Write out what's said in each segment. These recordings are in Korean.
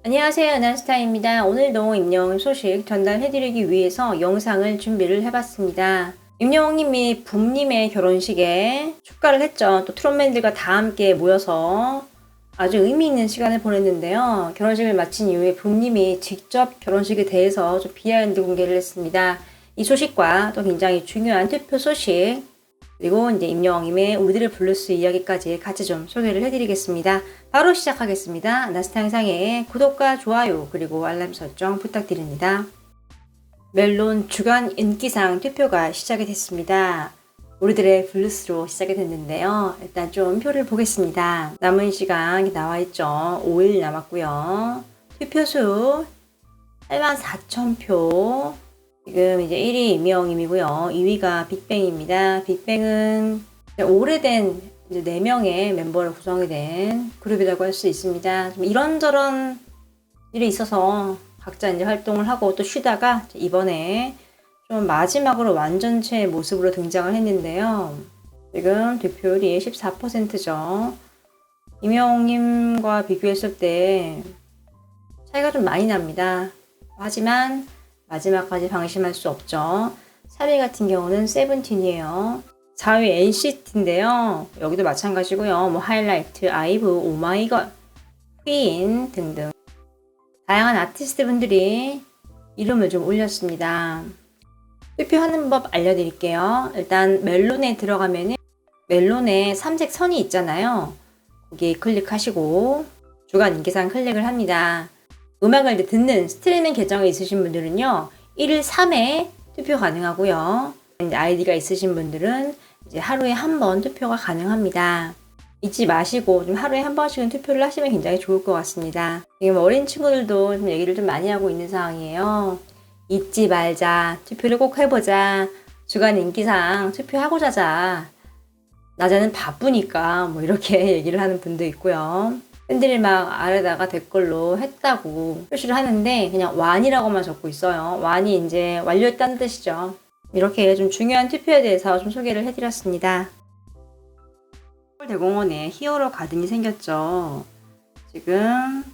안녕하세요. 나스타입니다. 오늘도 임영웅 소식 전달해드리기 위해서 영상을 준비를 해봤습니다. 임영웅님이 붐님의 결혼식에 축가를 했죠. 또 트롯맨들과 다 함께 모여서 아주 의미 있는 시간을 보냈는데요. 결혼식을 마친 이후에 붐님이 직접 결혼식에 대해서 좀 비하인드 공개를 했습니다. 이 소식과 또 굉장히 중요한 투표 소식, 그리고 이제 임영웅님의 우리들의 블루스 이야기까지 같이 좀 소개를 해드리겠습니다. 바로 시작하겠습니다. 나스타 영상에 구독과 좋아요 그리고 알람 설정 부탁드립니다. 멜론 주간 인기상 투표가 시작이 됐습니다. 우리들의 블루스로 시작이 됐는데요. 일단 좀 표를 보겠습니다. 남은 시간 나와있죠. 5일 남았고요. 투표수 84,000표. 지금 이제 1위 임영웅님이고요. 2위가 빅뱅입니다. 빅뱅은 오래된 이제 4명의 멤버로 구성이 된 그룹이라고 할 수 있습니다. 좀 이런저런 일이 있어서 각자 이제 활동을 하고 또 쉬다가 이번에 좀 마지막으로 완전체 모습으로 등장을 했는데요. 지금 득표율이 14%죠. 임영웅님과 비교했을 때 차이가 좀 많이 납니다. 하지만 마지막까지 방심할 수 없죠. 3위 같은 경우는 세븐틴이에요. 4위 NCT인데요. 여기도 마찬가지고요. 뭐 하이라이트, 아이브, 오마이걸, 퀸 등등 다양한 아티스트 분들이 이름을 좀 올렸습니다. 투표하는 법 알려드릴게요. 일단 멜론에 들어가면 멜론에 삼색 선이 있잖아요. 거기에 클릭하시고 주간 인기상 클릭을 합니다. 음악을 듣는 스트리밍 계정이 있으신 분들은요, 1일 3회 투표 가능하고요. 아이디가 있으신 분들은 이제 하루에 한 번 투표가 가능합니다. 잊지 마시고 좀 하루에 한 번씩은 투표를 하시면 굉장히 좋을 것 같습니다. 지금 어린 친구들도 좀 얘기를 좀 많이 하고 있는 상황이에요. 잊지 말자, 투표를 꼭 해보자, 주간 인기상 투표하고 자자, 낮에는 바쁘니까 뭐 이렇게 얘기를 하는 분도 있고요. 팬들이 막 아래다가 댓글로 했다고 표시를 하는데 그냥 완이라고만 적고 있어요. 완이 이제 완료했다는 뜻이죠. 이렇게 좀 중요한 투표에 대해서 좀 소개를 해드렸습니다. 서울대공원에 히어로 가든이 생겼죠. 지금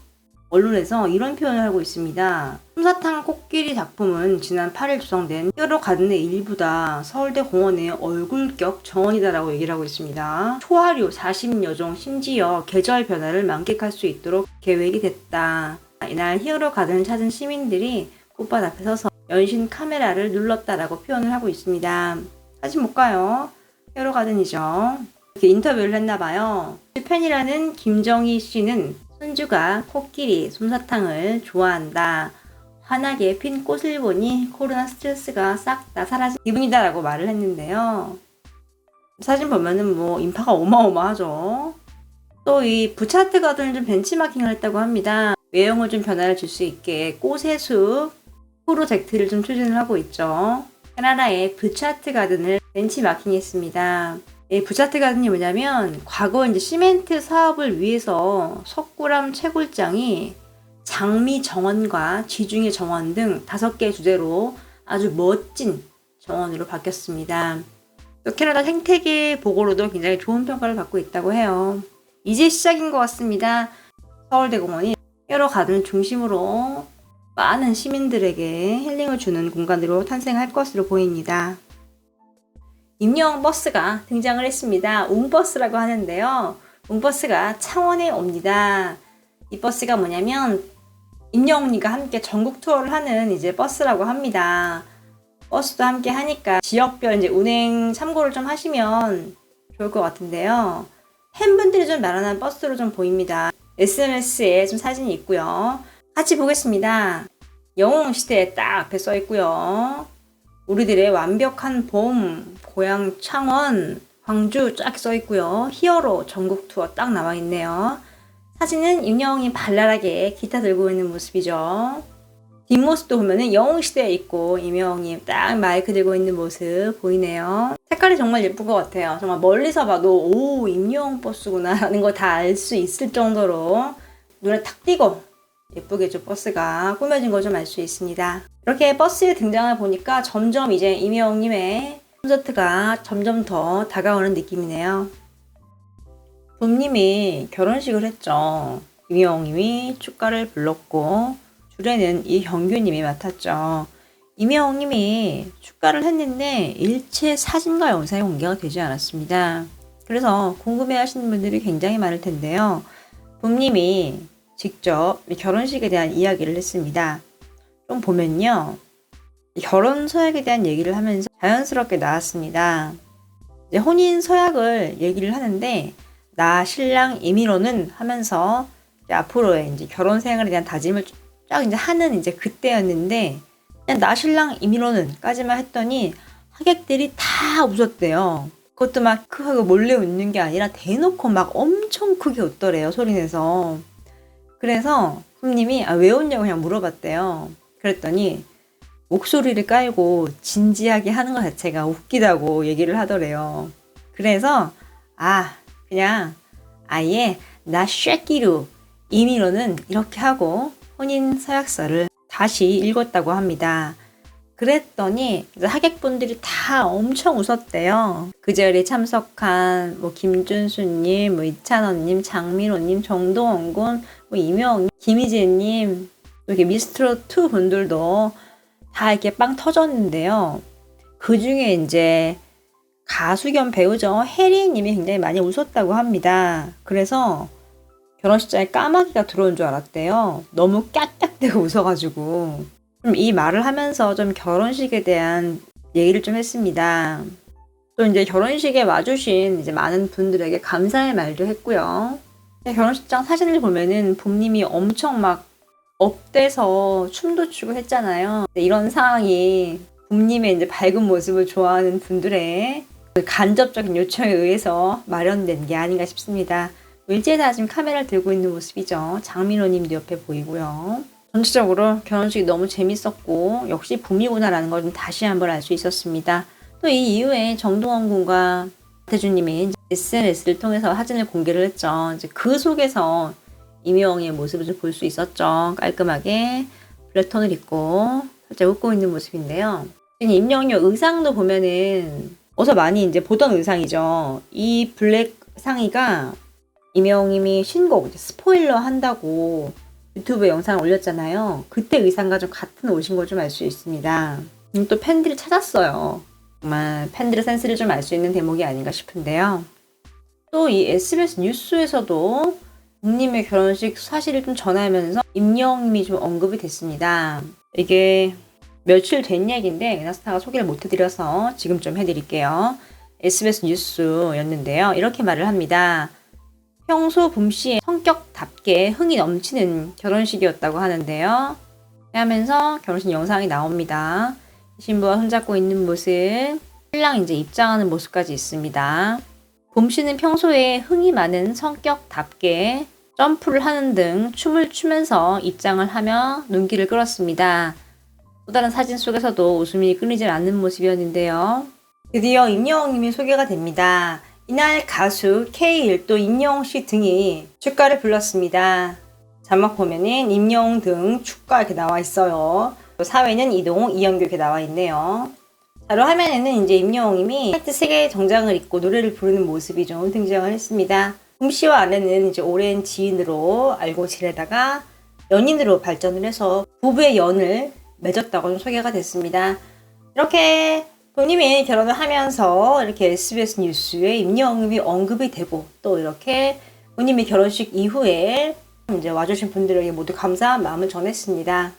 언론에서 이런 표현을 하고 있습니다. 솜사탕 코끼리 작품은 지난 8일 조성된 히어로 가든의 일부다. 서울대공원의 얼굴격 정원이다라고 얘기를 하고 있습니다. 초하류 40여종 심지어 계절 변화를 만끽할 수 있도록 계획이 됐다. 이날 히어로 가든을 찾은 시민들이 꽃밭 앞에 서서 연신 카메라를 눌렀다라고 표현을 하고 있습니다. 사진 볼까요? 히어로 가든이죠. 이렇게 인터뷰를 했나봐요. 팬이라는 김정희 씨는 손주가 코끼리, 솜사탕을 좋아한다. 환하게 핀 꽃을 보니 코로나 스트레스가 싹 다 사라진 기분이다 라고 말을 했는데요. 사진 보면은 뭐 인파가 어마어마하죠. 또 이 부차트 가든을 좀 벤치마킹을 했다고 합니다. 외형을 좀 변화를 줄 수 있게 꽃의 숲 프로젝트를 좀 추진을 하고 있죠. 캐나다의 부차트 가든을 벤치마킹했습니다. 이 부차트 가든이 뭐냐면 과거 이제 시멘트 사업을 위해서 석굴암 채굴장이 장미 정원과 지중해 정원 등 5개 주제로 아주 멋진 정원으로 바뀌었습니다. 또 캐나다 생태계 보고로도 굉장히 좋은 평가를 받고 있다고 해요. 이제 시작인 것 같습니다. 서울대공원이 히어로 가든 중심으로 많은 시민들에게 힐링을 주는 공간으로 탄생할 것으로 보입니다. 임영웅 버스가 등장을 했습니다. 웅버스라고 하는데요. 웅버스가 창원에 옵니다. 이 버스가 뭐냐면 임영웅님과 함께 전국 투어를 하는 이제 버스라고 합니다. 버스도 함께 하니까 지역별 이제 운행 참고를 좀 하시면 좋을 것 같은데요. 팬분들이 좀 마련한 버스로 좀 보입니다. SNS에 좀 사진이 있고요. 같이 보겠습니다. 영웅 시대에 딱 앞에 써 있고요. 우리들의 완벽한 봄, 고향 창원, 광주 쫙 써 있고요. 히어로 전국 투어 딱 나와 있네요. 사진은 임영웅이 발랄하게 기타 들고 있는 모습이죠. 뒷모습도 보면은 영웅시대에 있고 임영웅이 딱 마이크 들고 있는 모습 보이네요. 색깔이 정말 예쁜 것 같아요. 정말 멀리서 봐도 오, 임영웅 버스구나 라는 거 다 알 수 있을 정도로 눈에 탁 띄고 예쁘게 좀 버스가 꾸며진 거 좀 알 수 있습니다. 이렇게 버스에 등장을 보니까 점점 이제 임영웅님의 콘서트가 점점 더 다가오는 느낌이네요. 붐님이 결혼식을 했죠. 임영웅님이 축가를 불렀고 주례는 이형규님이 맡았죠. 임영웅님이 축가를 했는데 일체 사진과 영상이 공개가 되지 않았습니다. 그래서 궁금해하시는 분들이 굉장히 많을 텐데요. 붐님이 직접 결혼식에 대한 이야기를 했습니다. 좀 보면요. 결혼 서약에 대한 얘기를 하면서 자연스럽게 나왔습니다. 이제 혼인 서약을 얘기를 하는데 나 신랑 임의로는 하면서 이제 앞으로의 이제 결혼 생활에 대한 다짐을 쫙 이제 하는 이제 그때였는데 그냥 나 신랑 임의로는까지만 했더니 하객들이 다 웃었대요. 그것도 막 크게 몰래 웃는 게 아니라 대놓고 막 엄청 크게 웃더래요. 소리내서. 그래서 흠님이 왜 웃냐고 그냥 물어봤대요. 그랬더니 목소리를 깔고 진지하게 하는 것 자체가 웃기다고 얘기를 하더래요. 그래서 그냥 아예 나 쉐끼루 임의로는 이렇게 하고 혼인 서약서를 다시 읽었다고 합니다. 그랬더니 하객분들이 다 엄청 웃었대요. 그 자리에 참석한 김준수님, 이찬원님, 장민호님, 정동원군, 이명웅, 김희재님, 이렇게 미스트롯2 분들도 다 이렇게 빵 터졌는데요. 그 중에 이제 가수 겸 배우죠. 혜리님이 굉장히 많이 웃었다고 합니다. 그래서 결혼식장에 까마귀가 들어온 줄 알았대요. 너무 까딱대고 웃어가지고. 이 말을 하면서 좀 결혼식에 대한 얘기를 좀 했습니다. 또 이제 결혼식에 와주신 이제 많은 분들에게 감사의 말도 했고요. 결혼식장 사진을 보면은 봄님이 엄청 막 업돼서 춤도 추고 했잖아요. 이런 상황이 봄님의 이제 밝은 모습을 좋아하는 분들의 간접적인 요청에 의해서 마련된 게 아닌가 싶습니다. 일제다 지금 카메라를 들고 있는 모습이죠. 장민호님도 옆에 보이고요. 전체적으로 결혼식이 너무 재밌었고 역시 붐이구나라는 걸 좀 다시 한번 알 수 있었습니다. 또 이 이후에 정동원 군과 태주님이 SNS를 통해서 사진을 공개를 했죠. 이제 그 속에서 임영웅의 모습을 좀 볼 수 있었죠. 깔끔하게 블랙톤을 입고 살짝 웃고 있는 모습인데요. 임영웅의 의상도 보면은 어서 많이 이제 보던 의상이죠. 이 블랙 상의가 임영웅님이 신곡 스포일러 한다고 유튜브에 영상을 올렸잖아요. 그때 의상과 좀 같은 옷인 걸 좀 알 수 있습니다. 또 팬들이 찾았어요. 정말 팬들의 센스를 좀 알 수 있는 대목이 아닌가 싶은데요. 또 이 SBS 뉴스에서도 붐님의 결혼식 사실을 좀 전하면서 임영웅님이 좀 언급이 됐습니다. 이게 며칠 된 얘기인데 에나스타가 소개를 못 해드려서 지금 좀 해드릴게요. SBS 뉴스였는데요. 이렇게 말을 합니다. 평소 붐씨의 성격답게 흥이 넘치는 결혼식이었다고 하는데요. 하면서 결혼식 영상이 나옵니다. 신부와 손잡고 있는 모습, 신랑 이제 입장하는 모습까지 있습니다. 붐씨는 평소에 흥이 많은 성격답게 점프를 하는 등 춤을 추면서 입장을 하며 눈길을 끌었습니다. 또 다른 사진 속에서도 웃음이 끊이질 않는 모습이었는데요. 드디어 임영웅님이 소개가 됩니다. 이날 가수 K1 또 임영웅 씨 등이 축가를 불렀습니다. 자막 보면은 임영웅 등 축가 이렇게 나와 있어요. 또 사회는 이동욱, 이영규 이렇게 나와 있네요. 바로 화면에는 이제 임영웅님이 화이트 색의 정장을 입고 노래를 부르는 모습이 좀 등장을 했습니다. 붐씨와 아내는 이제 오랜 지인으로 알고 지내다가 연인으로 발전을 해서 부부의 연을 맺었다고 좀 소개가 됐습니다. 이렇게 붐님이 결혼을 하면서 이렇게 SBS 뉴스에 임영웅님이 언급이 되고 또 이렇게 붐님이 결혼식 이후에 이제 와주신 분들에게 모두 감사한 마음을 전했습니다.